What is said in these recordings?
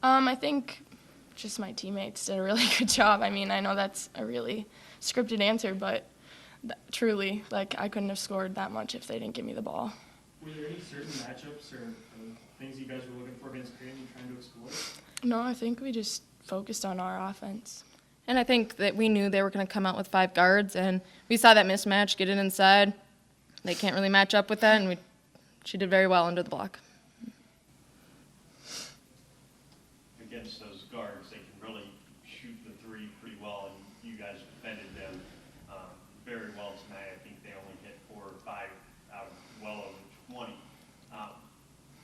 I think just my teammates did a really good job. I mean, I know that's a really scripted answer, but truly, like, I couldn't have scored that much if they didn't give me the ball. Were there any certain matchups or things you guys were looking for against Creighton and trying to exploit? No, I think we just focused on our offense. And I think that we knew they were going to come out with 5 guards, and we saw that mismatch, get it inside. They can't really match up with that, and she did very well under the block. Against those guards, they can really shoot the three pretty well, and you guys defended them very well tonight. I think they only hit 4 or 5 out of well over 20.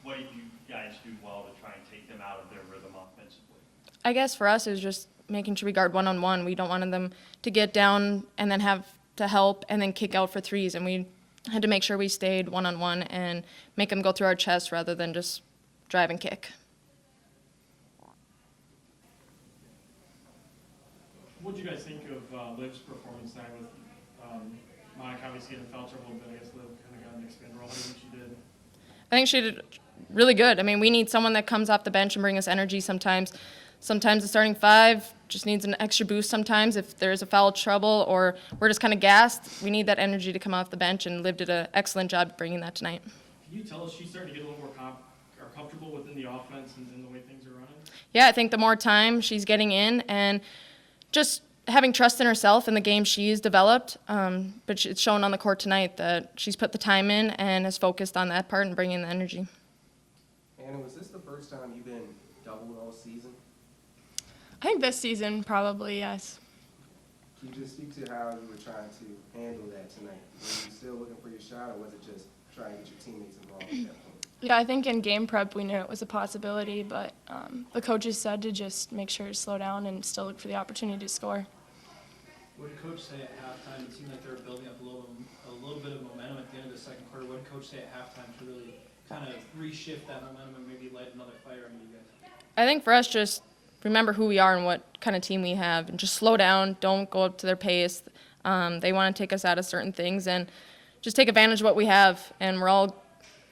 What did you guys do well to try and take them out of their rhythm offensively? I guess for us it was just making sure we guard one-on-one. We don't want them to get down and then have to help and then kick out for threes, and we had to make sure we stayed one-on-one and make them go through our chest rather than just drive and kick. What did you guys think of Liv's performance tonight with Monica obviously getting foul trouble, but I guess Liv kind of got an expanded role. What do you think she did? I think she did really good. I mean, we need someone that comes off the bench and brings us energy sometimes. Sometimes the starting 5 just needs an extra boost sometimes if there's a foul trouble or we're just kind of gassed. We need that energy to come off the bench, and Liv did an excellent job bringing that tonight. Can you tell us she's starting to get a little more comfortable within the offense and the way things are running? Yeah, I think the more time she's getting in and just having trust in herself and the game she's developed, but it's shown on the court tonight that she's put the time in and has focused on that part and bringing the energy. Anna, was this the first time you've been doubled all season? I think this season, probably, yes. Can you just speak to how you were trying to handle that tonight? Were you still looking for your shot, or was it just trying to get your teammates involved at that point? Yeah, I think in game prep we knew it was a possibility, but the coaches said to just make sure to slow down and still look for the opportunity to score. What did Coach say at halftime? It seemed like they were building up a little bit of momentum at the end of the second quarter. What did Coach say at halftime to really kind of reshift that momentum and maybe light another fire under you guys? I think for us, just remember who we are and what kind of team we have, and just slow down. Don't go up to their pace. They want to take us out of certain things, and just take advantage of what we have. And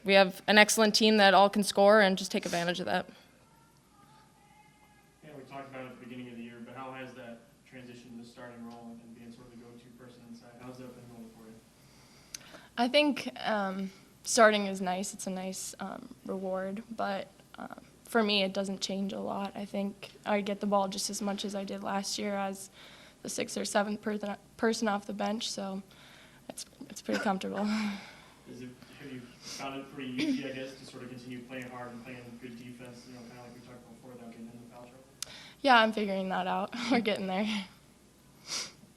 we have an excellent team that all can score, and just take advantage of that. Yeah, we talked about it at the beginning of the year, but how has that transition to the starting role and being sort of the go-to person inside? How's that been going for you? I think starting is nice. It's a nice reward, but for me it doesn't change a lot. I think I get the ball just as much as I did last year as the 6th or 7th person off the bench, so it's pretty comfortable. Have you found it pretty easy, I guess, to sort of continue playing hard and playing good defense, kind of like we talked about before, without getting into foul trouble? Yeah, I'm figuring that out. We're getting there.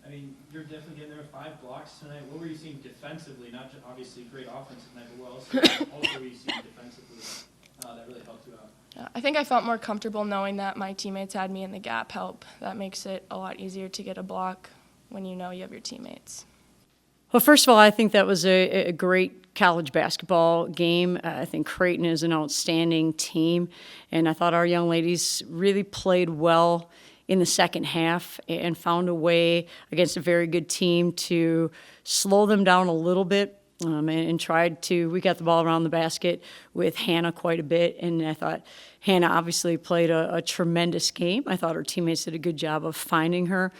I mean, you're definitely getting there with 5 blocks tonight. What were you seeing defensively? Not just obviously great offensive tonight, but what else were you seeing defensively that really helped you out? Yeah, I think I felt more comfortable knowing that my teammates had me in the gap help. That makes it a lot easier to get a block when you know you have your teammates. Well, first of all, I think that was a great college basketball game. I think Creighton is an outstanding team, and I thought our young ladies really played well in the second half and found a way against a very good team to slow them down a little bit. And tried to, we got the ball around the basket with Hannah quite a bit, and I thought Hannah obviously played a tremendous game. I thought her teammates did a good job of finding her.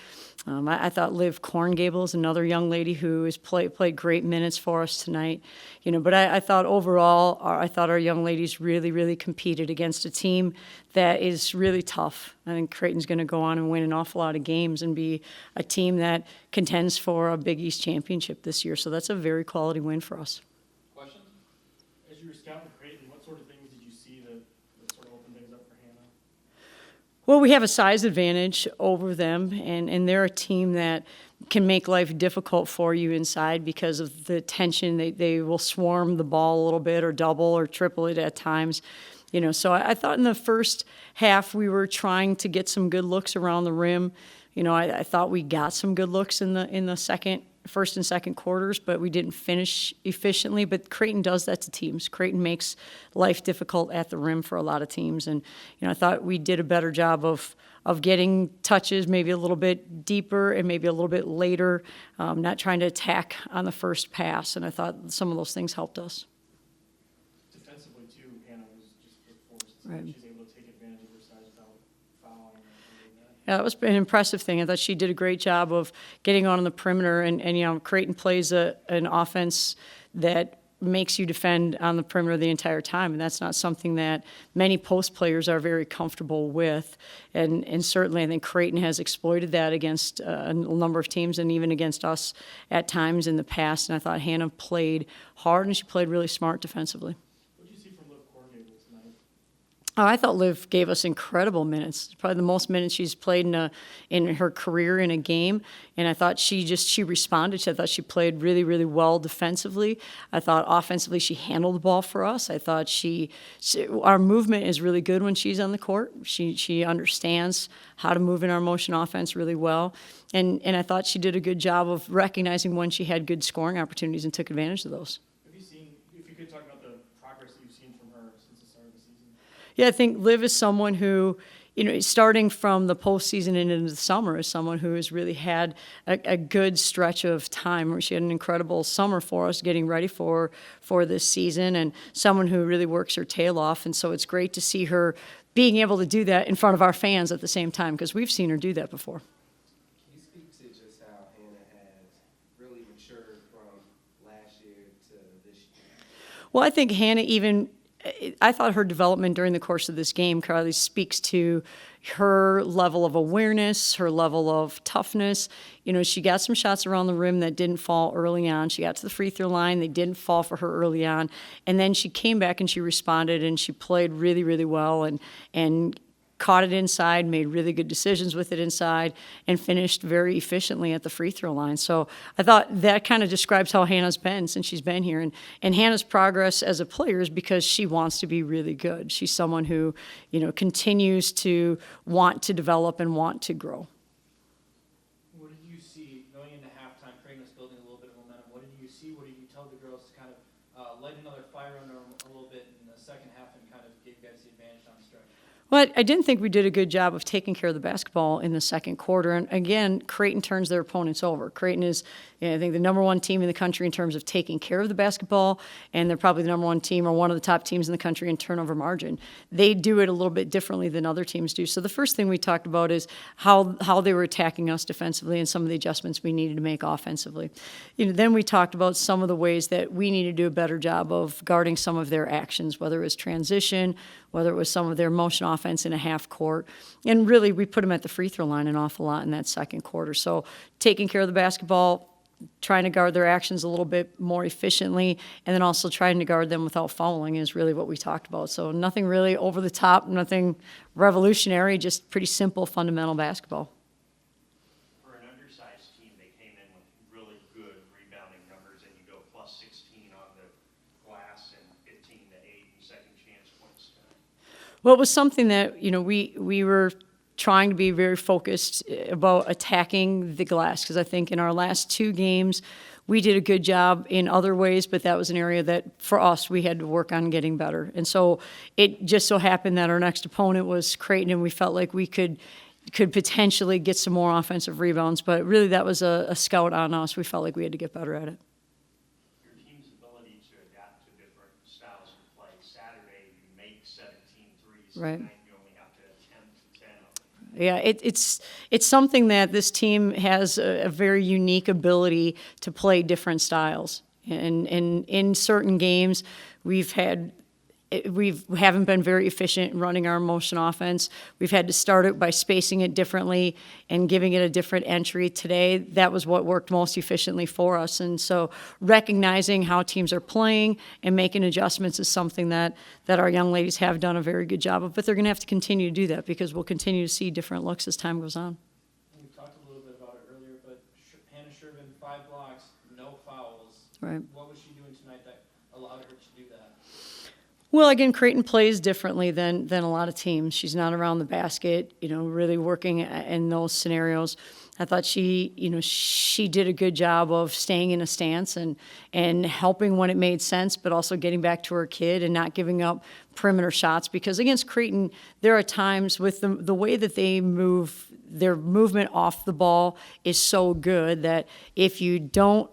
I thought Liv Korngable is another young lady who has played great minutes for us tonight. But I thought overall, I thought our young ladies really, really competed against a team that is really tough. I think Creighton's going to go on and win an awful lot of games and be a team that contends for a Big East championship this year. So that's a very quality win for us. Questions? As you were scouting Creighton, what sort of things did you see that sort of opened things up for Hannah? Well, we have a size advantage over them, and they're a team that can make life difficult for you inside because of the tension. They will swarm the ball a little bit or double or triple it at times. So I thought in the first half we were trying to get some good looks around the rim. I thought we got some good looks in the first and second quarters, but we didn't finish efficiently. But Creighton does that to teams. Creighton makes life difficult at the rim for a lot of teams, and I thought we did a better job of getting touches maybe a little bit deeper and maybe a little bit later, not trying to attack on the first pass. And I thought some of those things helped us. Defensively, too, Hannah was just forced. Right. She's able to take advantage of her size without fouling or doing that. Yeah, that was an impressive thing. I thought she did a great job of getting on the perimeter, and Creighton plays an offense that makes you defend on the perimeter the entire time, and that's not something that many post players are very comfortable with. And certainly I think Creighton has exploited that against a number of teams and even against us at times in the past, and I thought Hannah played hard and she played really smart defensively. What did you see from Liv Corngable tonight? Oh, I thought Liv gave us incredible minutes. Probably the most minutes she's played in her career in a game. And I thought she responded. I thought she played really, really well defensively. I thought offensively she handled the ball for us. I thought our movement is really good when she's on the court. She understands how to move in our motion offense really well. And I thought she did a good job of recognizing when she had good scoring opportunities and took advantage of those. Have you seen, if you could talk about the progress that you've seen from her since the start of the season? Yeah, I think Liv is someone who, starting from the postseason and into the summer, is someone who has really had a good stretch of time where she had an incredible summer for us, getting ready for this season, and someone who really works her tail off. And so it's great to see her being able to do that in front of our fans at the same time, because we've seen her do that before. Can you speak to just how Hannah has really matured from last year to this year? Well, I think Hannah I thought her development during the course of this game, Carly, speaks to her level of awareness, her level of toughness. She got some shots around the rim that didn't fall early on. She got to the free throw line. They didn't fall for her early on. And then she came back and she responded and she played really, really well and caught it inside, made really good decisions with it inside, and finished very efficiently at the free throw line. So I thought that kind of describes how Hannah's been since she's been here. And Hannah's progress as a player is because she wants to be really good. She's someone who, continues to want to develop and want to grow. What did you see going into halftime? Creighton was building a little bit of momentum. What did you see? What did you tell the girls to kind of light another fire under them a little bit in the second half and kind of give you guys the advantage down the stretch? Well, I didn't think we did a good job of taking care of the basketball in the second quarter. And again, Creighton turns their opponents over. Creighton is, I think, the number one team in the country in terms of taking care of the basketball, and they're probably the number one team or one of the top teams in the country in turnover margin. They do it a little bit differently than other teams do. So the first thing we talked about is how they were attacking us defensively and some of the adjustments we needed to make offensively. Then we talked about some of the ways that we need to do a better job of guarding some of their actions, whether it was transition, whether it was some of their motion offense in a half court. And really, we put them at the free throw line an awful lot in that second quarter. So taking care of the basketball, trying to guard their actions a little bit more efficiently, and then also trying to guard them without fouling is really what we talked about. So nothing really over the top, nothing revolutionary, just pretty simple, fundamental basketball. For an undersized team, they came in with really good rebounding numbers, and you go plus 16 on the glass and 15 to 8 in second chance points. Well, it was something that, we were trying to be very focused about attacking the glass, because I think in our last two games, we did a good job in other ways, but that was an area that, for us, we had to work on getting better. And so it just so happened that our next opponent was Creighton, and we felt like we could potentially get some more offensive rebounds, but really that was a scout on us. We felt like we had to get better at it. Your team's ability to adapt to different styles of play. Saturday, you make 17 threes. Right. Tonight, you only have to attempt 10 of them. Yeah, it's something that this team has a very unique ability to play different styles. And in certain games, we haven't been very efficient in running our motion offense. We've had to start it by spacing it differently and giving it a different entry. Today, that was what worked most efficiently for us. And so recognizing how teams are playing and making adjustments is something that our young ladies have done a very good job of. But they're going to have to continue to do that because we'll continue to see different looks as time goes on. We talked a little bit about it earlier, but Hannah Shervin, 5 blocks, no fouls. Right. What was she doing tonight that allowed her to do that? Well, again, Creighton plays differently than a lot of teams. She's not around the basket, really working in those scenarios. I thought she did a good job of staying in a stance and helping when it made sense, but also getting back to her kid and not giving up perimeter shots. Because against Creighton, there are times with the way that they move, their movement off the ball is so good that if you don't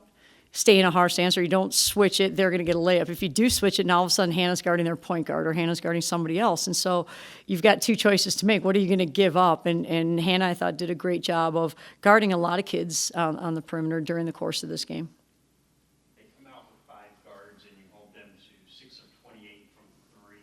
stay in a hard stance or you don't switch it, they're going to get a layup. If you do switch it, now all of a sudden Hannah's guarding their point guard or Hannah's guarding somebody else. And so you've got two choices to make. What are you going to give up? And Hannah, I thought, did a great job of guarding a lot of kids on the perimeter during the course of this game. They come out with 5 guards and you hold them to 6 of 28 from 3.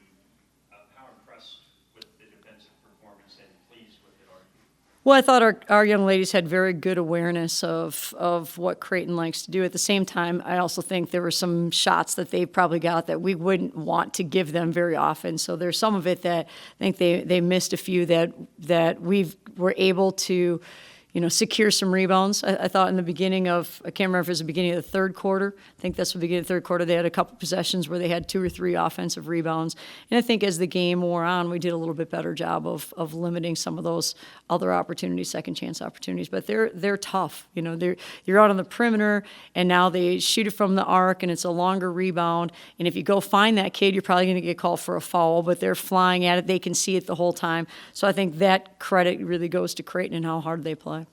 How impressed with the defensive performance and pleased with it are you? Well, I thought our young ladies had very good awareness of what Creighton likes to do. At the same time, I also think there were some shots that they probably got that we wouldn't want to give them very often. So there's some of it that I think they missed a few that we were able to, secure some rebounds. I thought in the beginning of, I can't remember if it was the beginning of the third quarter. I think that's the beginning of the third quarter. They had a couple possessions where they had 2 or 3 offensive rebounds. And I think as the game wore on, we did a little bit better job of limiting some of those other opportunities, second chance opportunities. But they're tough. You're out on the perimeter, and now they shoot it from the arc, and it's a longer rebound. And if you go find that kid, you're probably going to get called for a foul. But they're flying at it. They can see it the whole time. So I think that credit really goes to Creighton and how hard they play.